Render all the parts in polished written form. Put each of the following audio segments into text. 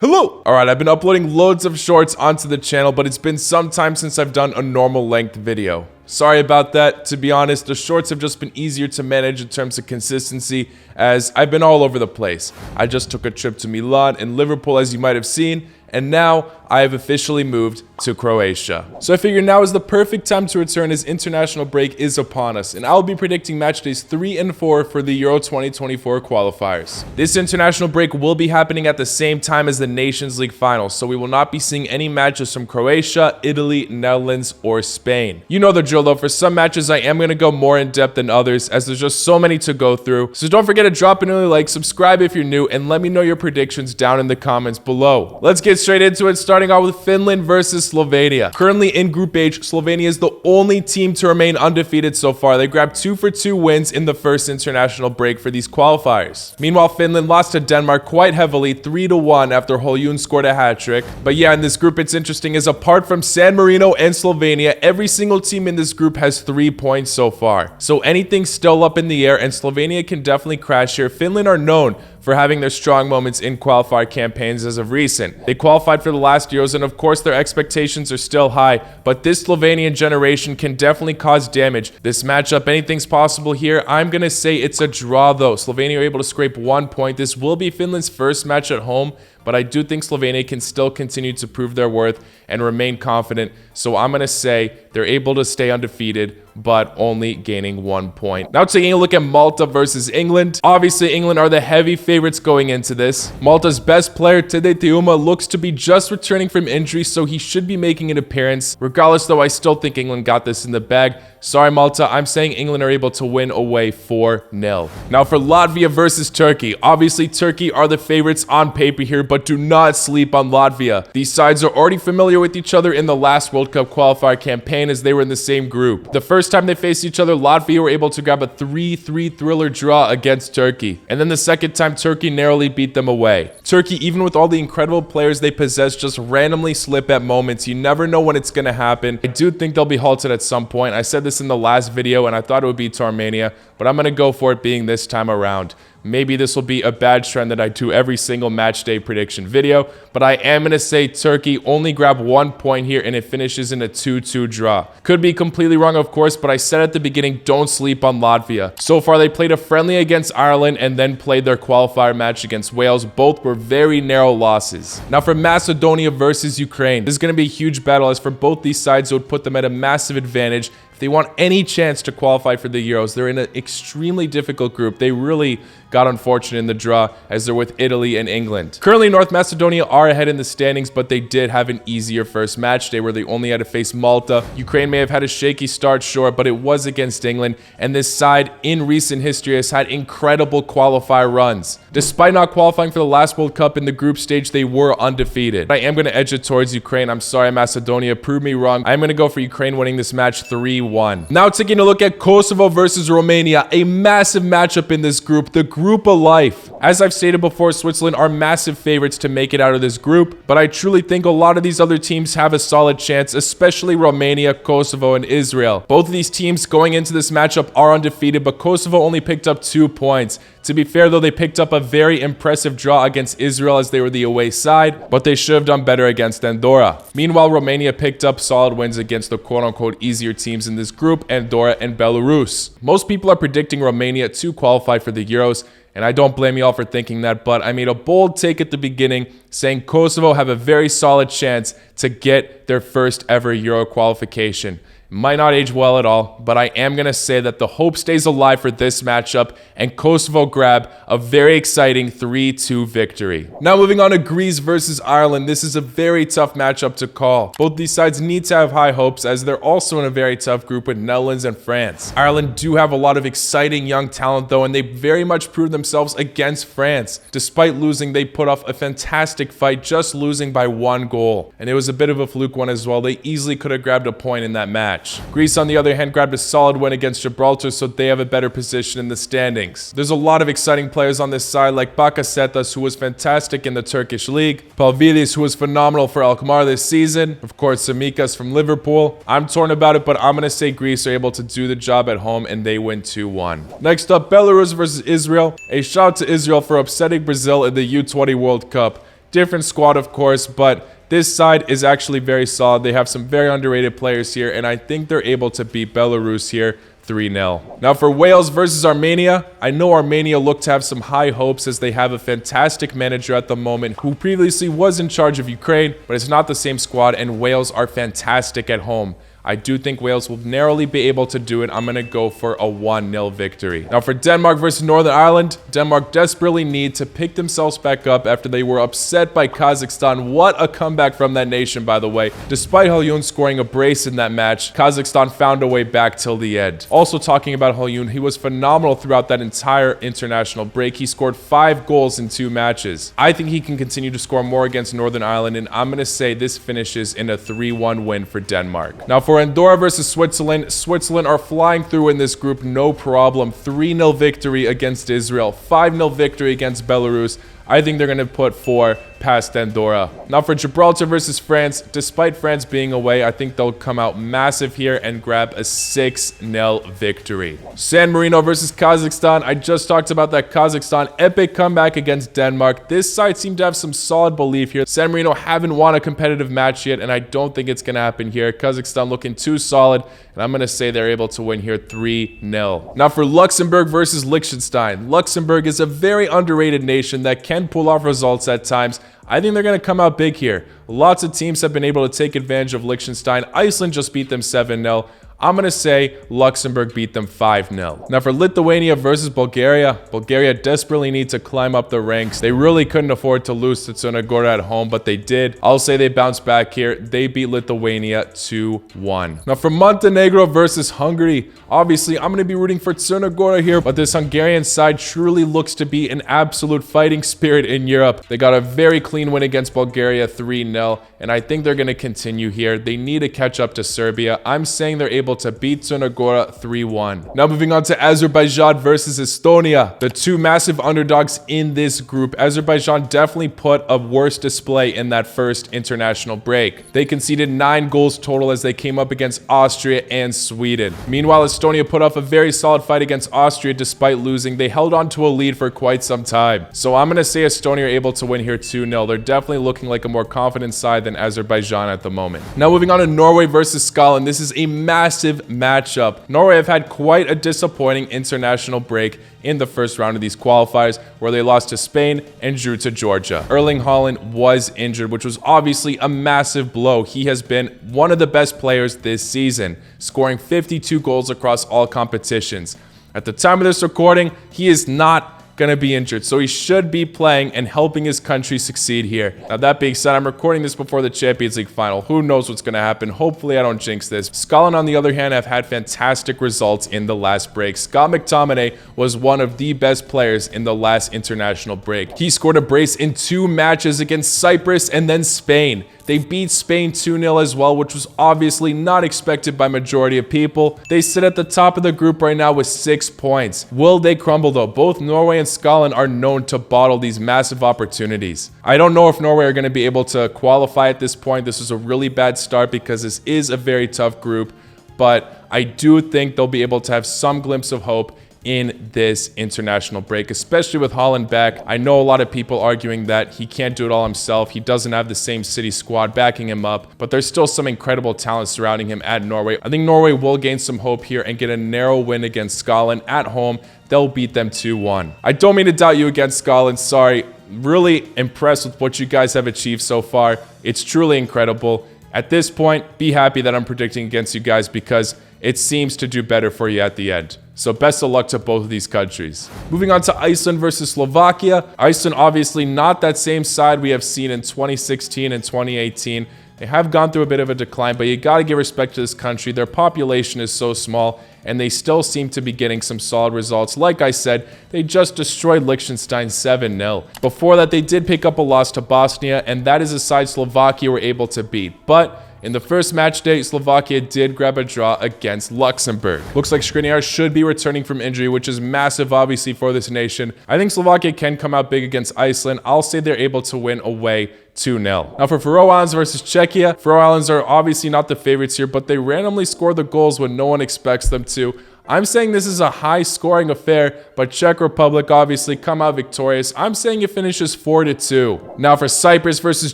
Hello! Alright, I've been uploading loads of shorts onto the channel, but it's been some time since I've done a normal length video. Sorry about that. To be honest, the shorts have just been easier to manage in terms of consistency, as I've been all over the place. I just took a trip to Milan and Liverpool, as you might have seen, and now I have officially moved to Croatia. So I figure now is the perfect time to return, as international break is upon us, and I'll be predicting match days 3 and 4 for the Euro 2024 qualifiers. This international break will be happening at the same time as the Nations League finals, so we will not be seeing any matches from Croatia, Italy, Netherlands, or Spain. You know the drill though, for some matches I am going to go more in depth than others, as there's just so many to go through. So don't forget to drop an early like, subscribe if you're new, and let me know your predictions down in the comments below. Let's get straight into it, starting off with Finland versus Slovenia. Currently in Group H, Slovenia is the only team to remain undefeated so far. They grabbed 2-for-2 wins in the first international break for these qualifiers. Meanwhile, Finland lost to Denmark quite heavily, 3-1, after Holjun scored a hat-trick. But yeah, in this group it's interesting, as apart from San Marino and Slovenia, every single team in this group has 3 points so far. So anything's still up in the air, and Slovenia can definitely crash here. Finland are known for having their strong moments in qualifier campaigns as of recent. They qualified for the last Euros, and of course their expectations are still high, but this Slovenian generation can definitely cause damage. This matchup, anything's possible here. I'm gonna say it's a draw though. Slovenia are able to scrape 1 point. This will be Finland's first match at home, but I do think Slovenia can still continue to prove their worth and remain confident. So I'm going to say they're able to stay undefeated, but only gaining 1 point. Now taking a look at Malta versus England. Obviously, England are the heavy favorites going into this. Malta's best player, Tede Teuma, looks to be just returning from injury, so he should be making an appearance. Regardless, though, I still think England got this in the bag. Sorry, Malta. I'm saying England are able to win away 4-0. Now for Latvia versus Turkey. Obviously, Turkey are the favorites on paper here, but do not sleep on Latvia. These sides are already familiar with each other in the last World Cup qualifier campaign, as they were in the same group. The first time they faced each other, Latvia were able to grab a 3-3 thriller draw against Turkey. And then the second time, Turkey narrowly beat them away. Turkey, even with all the incredible players they possess, just randomly slip at moments. You never know when it's going to happen. I do think they'll be halted at some point. I said this in the last video, and I thought it would be to Armenia, but I'm going to go for it being this time around. Maybe this will be a bad trend that I do every single match day prediction video, but I am going to say Turkey only grab 1 point here and it finishes in a 2-2 draw. Could be completely wrong, of course, but I said at the beginning, don't sleep on Latvia. So far, they played a friendly against Ireland and then played their qualifier match against Wales. Both were very narrow losses. Now for Macedonia versus Ukraine. This is going to be a huge battle, as for both these sides, it would put them at a massive advantage. If they want any chance to qualify for the Euros, they're in an extremely difficult group. They really got unfortunate in the draw, as they're with Italy and England. Currently, North Macedonia are ahead in the standings, but they did have an easier first match day where they only had to face Malta. Ukraine may have had a shaky start, sure, but it was against England, and this side in recent history has had incredible qualifier runs. Despite not qualifying for the last World Cup in the group stage, they were undefeated. I am going to edge it towards Ukraine. I'm sorry, Macedonia, prove me wrong. I'm going to go for Ukraine winning this match 3-1. Now taking a look at Kosovo versus Romania, a massive matchup in this group, the group of life. As I've stated before, Switzerland are massive favorites to make it out of this group, but I truly think a lot of these other teams have a solid chance, especially Romania, Kosovo, and Israel. Both of these teams going into this matchup are undefeated, but Kosovo only picked up 2 points. To be fair though, they picked up a very impressive draw against Israel, as they were the away side, but they should have done better against Andorra. Meanwhile, Romania picked up solid wins against the quote-unquote easier teams in this group, Andorra and Belarus. Most people are predicting Romania to qualify for the Euros, and I don't blame y'all for thinking that, but I made a bold take at the beginning, saying Kosovo have a very solid chance to get their first ever Euro qualification. Might not age well at all, but I am going to say that the hope stays alive for this matchup, and Kosovo grab a very exciting 3-2 victory. Now moving on to Greece versus Ireland. This is a very tough matchup to call. Both these sides need to have high hopes, as they're also in a very tough group with Netherlands and France. Ireland do have a lot of exciting young talent though, and they very much proved themselves against France. Despite losing, they put off a fantastic fight, just losing by 1 goal. And it was a bit of a fluke one as well. They easily could have grabbed a point in that match. Greece, on the other hand, grabbed a solid win against Gibraltar, so they have a better position in the standings. There's a lot of exciting players on this side, like Bakasetas, who was fantastic in the Turkish league, Palvidis, who was phenomenal for Alkmaar this season, of course Tsimikas from Liverpool. I'm torn about it, but I'm going to say Greece are able to do the job at home, and they win 2-1. Next up, Belarus versus Israel. A shout out to Israel for upsetting Brazil in the U20 World Cup. Different squad, of course, but this side is actually very solid. They have some very underrated players here, and I think they're able to beat Belarus here 3-0. Now for Wales versus Armenia, I know Armenia look to have some high hopes as they have a fantastic manager at the moment who previously was in charge of Ukraine, but it's not the same squad, and Wales are fantastic at home. I do think Wales will narrowly be able to do it. I'm going to go for a 1-0 victory. Now for Denmark versus Northern Ireland, Denmark desperately need to pick themselves back up after they were upset by Kazakhstan. What a comeback from that nation, by the way. Despite Halyun scoring a brace in that match, Kazakhstan found a way back till the end. Also talking about Halyun, he was phenomenal throughout that entire international break. He scored 5 goals in 2 matches. I think he can continue to score more against Northern Ireland, and I'm going to say this finishes in a 3-1 win for Denmark. Now for Andorra versus Switzerland, Switzerland are flying through in this group, no problem. 3-0 victory against Israel, 5-0 victory against Belarus. I think they're going to put 4 past Andorra. Now for Gibraltar versus France, despite France being away, I think they'll come out massive here and grab a 6-0 victory. San Marino versus Kazakhstan, I just talked about that Kazakhstan epic comeback against Denmark. This side seemed to have some solid belief here. San Marino haven't won a competitive match yet, and I don't think it's going to happen here. Kazakhstan looking too solid, and I'm going to say they're able to win here 3-0. Now for Luxembourg versus Liechtenstein. Luxembourg is a very underrated nation that can pull off results at times. I think they're going to come out big here. Lots of teams have been able to take advantage of Liechtenstein. Iceland just beat them 7-0. I'm going to say Luxembourg beat them 5-0. Now for Lithuania versus Bulgaria, Bulgaria desperately need to climb up the ranks. They really couldn't afford to lose to Crna Gora at home, but they did. I'll say they bounced back here. They beat Lithuania 2-1. Now for Montenegro versus Hungary, obviously I'm going to be rooting for Crna Gora here, but this Hungarian side truly looks to be an absolute fighting spirit in Europe. They got a very clean win against Bulgaria 3-0, and I think they're going to continue here. They need to catch up to Serbia. I'm saying they're able to beat Crna Gora 3-1. Now moving on to Azerbaijan versus Estonia, the 2 massive underdogs in this group. Azerbaijan definitely put a worse display in that first international break. They conceded 9 goals total as they came up against Austria and Sweden. Meanwhile, Estonia put off a very solid fight against Austria despite losing. They held on to a lead for quite some time. So I'm going to say Estonia are able to win here 2-0. They're definitely looking like a more confident side than Azerbaijan at the moment. Now moving on to Norway versus Scotland. This is a massive matchup. Norway have had quite a disappointing international break in the first round of these qualifiers, where they lost to Spain and drew to Georgia. Erling Haaland was injured, which was obviously a massive blow. He has been one of the best players this season, scoring 52 goals across all competitions. At the time of this recording, he is not going to be injured, so he should be playing and helping his country succeed here. Now that being said, I'm recording this before the Champions League final. Who knows what's going to happen? Hopefully I don't jinx this. Scotland, on the other hand, have had fantastic results in the last break. Scott McTominay was one of the best players in the last international break. He scored a brace in 2 matches against Cyprus and then Spain. They beat Spain 2-0 as well, which was obviously not expected by majority of people. They sit at the top of the group right now with 6 points. Will they crumble though? Both Norway and Scotland are known to bottle these massive opportunities. I don't know if Norway are going to be able to qualify at this point. This is a really bad start because this is a very tough group, but I do think they'll be able to have some glimpse of hope in this international break, especially with Haaland back. I know a lot of people arguing that he can't do it all himself. He doesn't have the same City squad backing him up, but there's still some incredible talent surrounding him at Norway. I think Norway will gain some hope here and get a narrow win against Scotland at home. They'll beat them 2-1. I don't mean to doubt you against Scotland. Sorry. Really impressed with what you guys have achieved so far. It's truly incredible. At this point, be happy that I'm predicting against you guys because it seems to do better for you at the end. So best of luck to both of these countries. Moving on to Iceland versus Slovakia. Iceland obviously not that same side we have seen in 2016 and 2018. They have gone through a bit of a decline, but you got to give respect to this country. Their population is so small, and they still seem to be getting some solid results. Like I said, they just destroyed Liechtenstein 7-0. Before that, they did pick up a loss to Bosnia, and that is a side Slovakia were able to beat. But in the first match day, Slovakia did grab a draw against Luxembourg. Looks like Skriniar should be returning from injury, which is massive, obviously, for this nation. I think Slovakia can come out big against Iceland. I'll say they're able to win away 2-0. Now for Faroe Islands versus Czechia, Faroe Islands are obviously not the favorites here, but they randomly score the goals when no one expects them to. I'm saying this is a high-scoring affair, but Czech Republic obviously come out victorious. I'm saying it finishes 4-2. Now for Cyprus versus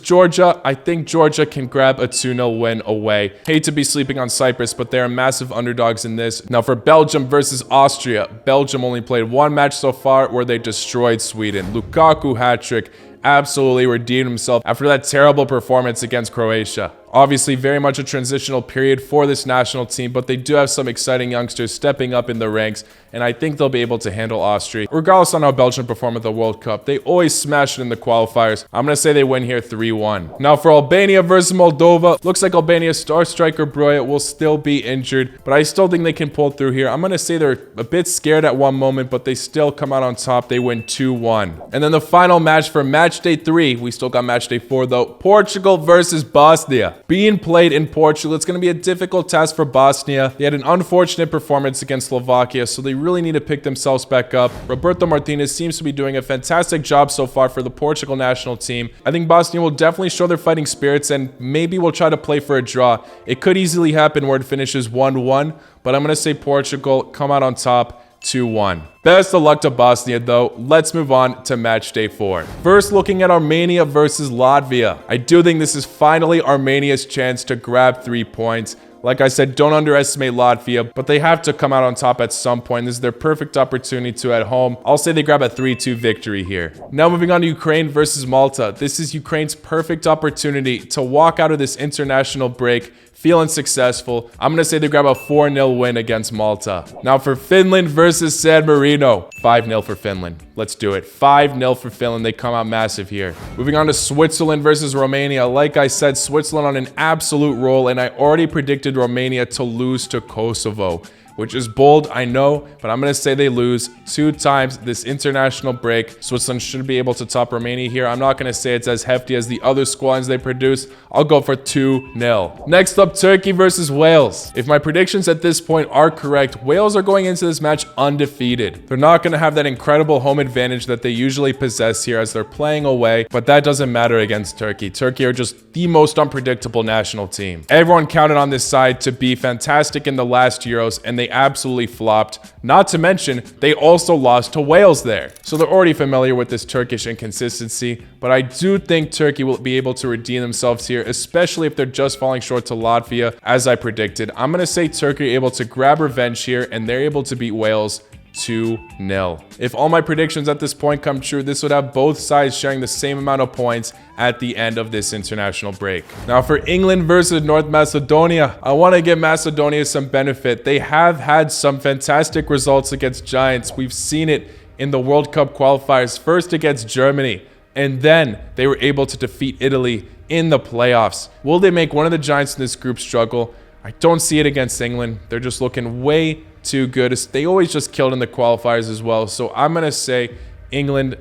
Georgia, I think Georgia can grab a 2-0 win away. Hate to be sleeping on Cyprus, but they're massive underdogs in this. Now for Belgium versus Austria, Belgium only played one match so far where they destroyed Sweden. Lukaku hat-trick absolutely redeemed himself after that terrible performance against Croatia. Obviously, very much a transitional period for this national team, but they do have some exciting youngsters stepping up in the ranks, and I think they'll be able to handle Austria. Regardless on how Belgium perform at the World Cup, they always smash it in the qualifiers. I'm going to say they win here 3-1. Now for Albania versus Moldova, looks like Albania's star striker Broja will still be injured, but I still think they can pull through here. I'm going to say they're a bit scared at one moment, but they still come out on top. They win 2-1. And then the final match for Matchday 3, we still got Matchday 4 though, Portugal versus Bosnia. Being played in Portugal, it's going to be a difficult task for Bosnia. They had an unfortunate performance against Slovakia, so they really need to pick themselves back up. Roberto Martinez seems to be doing a fantastic job so far for the Portugal national team. I think Bosnia will definitely show their fighting spirits and maybe will try to play for a draw. It could easily happen where it finishes 1-1, but I'm going to say Portugal come out on top 2-1. Best of luck to Bosnia though. Let's move on to match day 4. First, looking at Armenia versus Latvia. I do think this is finally Armenia's chance to grab 3 points. Like I said, don't underestimate Latvia, but they have to come out on top at some point. This is their perfect opportunity to at home. I'll say they grab a 3-2 victory here. Now moving on to Ukraine versus Malta. This is Ukraine's perfect opportunity to walk out of this international break feeling successful. I'm going to say they grab a 4-0 win against Malta. Now for Finland versus San Marino. 5-0 for Finland. Let's do it. 5-0 for Finland. They come out massive here. Moving on to Switzerland versus Romania. Like I said, Switzerland on an absolute roll, and I already predicted Romania to lose to Kosovo, which is bold, I know, but I'm going to say they lose 2 times this international break. Switzerland should be able to top Romania here. I'm not going to say it's as hefty as the other squadrons they produce. I'll go for 2-0. Next up, Turkey versus Wales. If my predictions at this point are correct, Wales are going into this match undefeated. They're not going to have that incredible home advantage that they usually possess here as they're playing away, but that doesn't matter against Turkey. Turkey are just the most unpredictable national team. Everyone counted on this side to be fantastic in the last Euros, and they absolutely flopped. Not to mention, they also lost to Wales there. So they're already familiar with this Turkish inconsistency, but I do think Turkey will be able to redeem themselves here, especially if they're just falling short to Latvia, as I predicted. I'm going to say Turkey able to grab revenge here, and they're able to beat Wales 2-0. If all my predictions at this point come true, this would have both sides sharing the same amount of points at the end of this international break. Now for England versus North Macedonia, I want to give Macedonia some benefit. They have had some fantastic results against giants. We've seen it in the World Cup qualifiers, first against Germany, and then they were able to defeat Italy in the playoffs. Will they make one of the giants in this group struggle? I don't see it against England. They're just looking way too good. They always just killed in the qualifiers as well. So I'm going to say England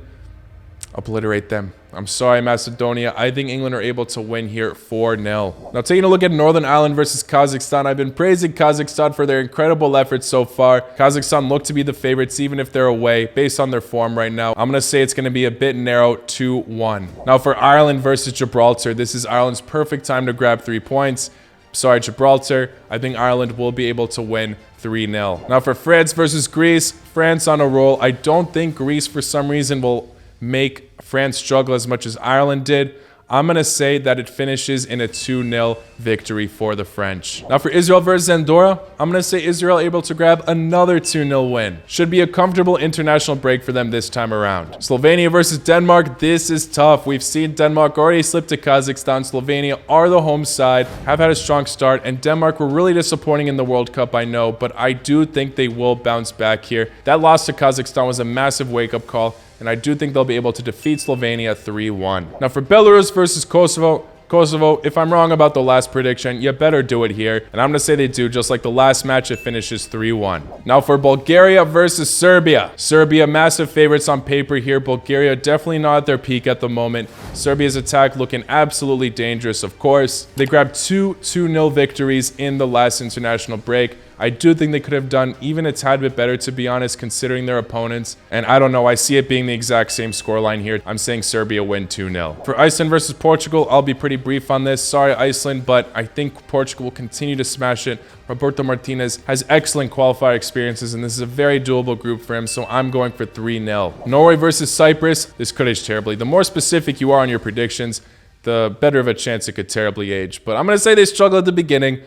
obliterate them. I'm sorry, Macedonia. I think England are able to win here 4-0. Now taking a look at Northern Ireland versus Kazakhstan. I've been praising Kazakhstan for their incredible efforts so far. Kazakhstan look to be the favorites even if they're away based on their form right now. I'm going to say it's going to be a bit narrow, 2-1. Now for Ireland versus Gibraltar. This is Ireland's perfect time to grab 3 points. Sorry, Gibraltar. I think Ireland will be able to win 3-0. Now for France versus Greece. France on a roll. I don't think Greece for some reason will make France struggle as much as Ireland did. I'm going to say that it finishes in a 2-0 victory for the French. Now for Israel versus Andorra, I'm going to say Israel able to grab another 2-0 win. Should be a comfortable international break for them this time around. Slovenia versus Denmark, this is tough. We've seen Denmark already slip to Kazakhstan. Slovenia are the home side, have had a strong start, and Denmark were really disappointing in the World Cup, I know, but I do think they will bounce back here. That loss to Kazakhstan was a massive wake-up call, and I do think they'll be able to defeat Slovenia 3-1. Now for Belarus versus Kosovo. Kosovo, if I'm wrong about the last prediction, you better do it here. And I'm going to say they do, just like the last match, it finishes 3-1. Now for Bulgaria versus Serbia. Serbia, massive favorites on paper here. Bulgaria definitely not at their peak at the moment. Serbia's attack looking absolutely dangerous, of course. They grabbed 2 2-0 victories in the last international break. I do think they could have done even a tad bit better, to be honest, considering their opponents. And I don't know, I see it being the exact same scoreline here. I'm saying Serbia win 2-0. For Iceland versus Portugal, I'll be pretty brief on this. Sorry, Iceland, but I think Portugal will continue to smash it. Roberto Martinez has excellent qualifier experiences, and this is a very doable group for him, so I'm going for 3-0. Norway versus Cyprus. This could age terribly. The more specific you are on your predictions, the better of a chance it could terribly age. But I'm going to say they struggle at the beginning.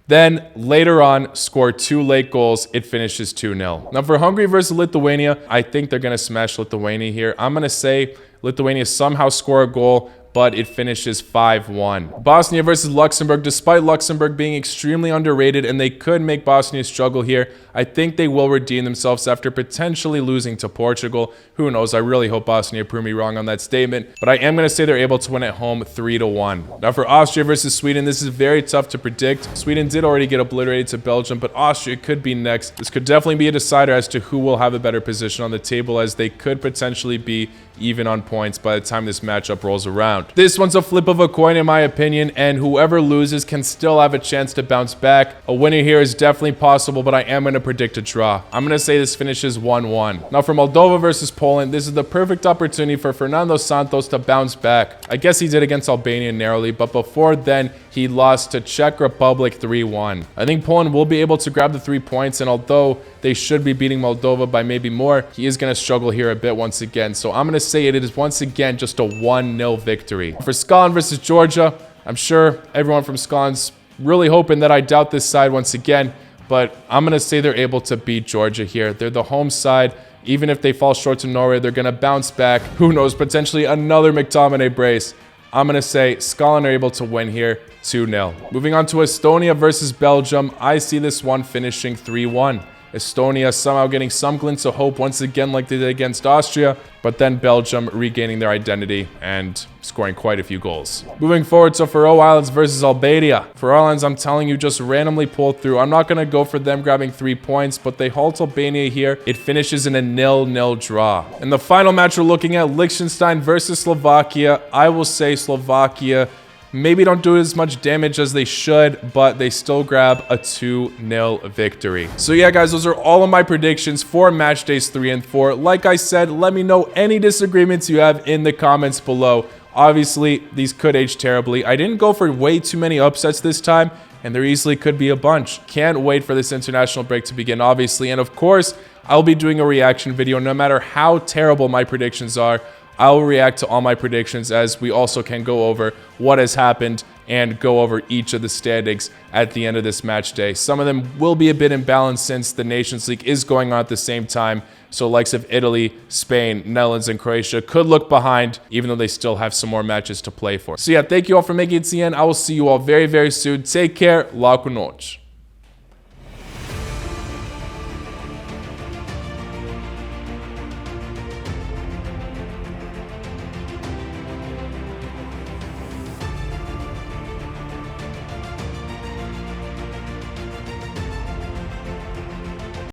Then, later on, score 2 late goals. It finishes 2-0. Now, for Hungary versus Lithuania, I think they're going to smash Lithuania here. I'm going to say Lithuania somehow score a goal, but it finishes 5-1. Bosnia versus Luxembourg. Despite Luxembourg being extremely underrated and they could make Bosnia struggle here, I think they will redeem themselves after potentially losing to Portugal. Who knows? I really hope Bosnia prove me wrong on that statement, but I am going to say they're able to win at home 3-1. Now for Austria versus Sweden, this is very tough to predict. Sweden did already get obliterated to Belgium, but Austria could be next. This could definitely be a decider as to who will have a better position on the table, as they could potentially be even on points by the time this matchup rolls around. This one's a flip of a coin in my opinion, and whoever loses can still have a chance to bounce back. A winner here is definitely possible, but I am going to predict a draw. I'm going to say this finishes 1-1. Now for Moldova versus Poland, this is the perfect opportunity for Fernando Santos to bounce back. I guess he did against Albania narrowly, but before then, he lost to Czech Republic 3-1. I think Poland will be able to grab the 3 points, and although they should be beating Moldova by maybe more, he is going to struggle here a bit once again. So I'm going to say it is once again just a 1-0 victory. For Scotland versus Georgia, I'm sure everyone from Scotland's really hoping that I doubt this side once again, but I'm going to say they're able to beat Georgia here. They're the home side. Even if they fall short to Norway, they're going to bounce back. Who knows, potentially another McTominay brace. I'm going to say Scotland are able to win here 2-0. Moving on to Estonia versus Belgium, I see this one finishing 3-1. Estonia somehow getting some glints of hope once again like they did against Austria, but then Belgium regaining their identity and scoring quite a few goals. Moving forward to Faroe Islands versus Albania. Faroe Islands, I'm telling you, just randomly pulled through. I'm not going to go for them grabbing 3 points, but they halt Albania here. It finishes in a 0-0 draw. In the final match, we're looking at Liechtenstein versus Slovakia. I will say Slovakia maybe don't do as much damage as they should, but they still grab a 2-0 victory. So yeah, guys, those are all of my predictions for match days 3 and 4. Like I said, let me know any disagreements you have in the comments below. Obviously, these could age terribly. I didn't go for way too many upsets this time, and there easily could be a bunch. Can't wait for this international break to begin, obviously. And of course, I'll be doing a reaction video no matter how terrible my predictions are. I will react to all my predictions, as we also can go over what has happened and go over each of the standings at the end of this match day. Some of them will be a bit imbalanced since the Nations League is going on at the same time. So likes of Italy, Spain, Netherlands, and Croatia could look behind, even though they still have some more matches to play for. So yeah, thank you all for making it to the end. I will see you all very, very soon. Take care. La cu noci.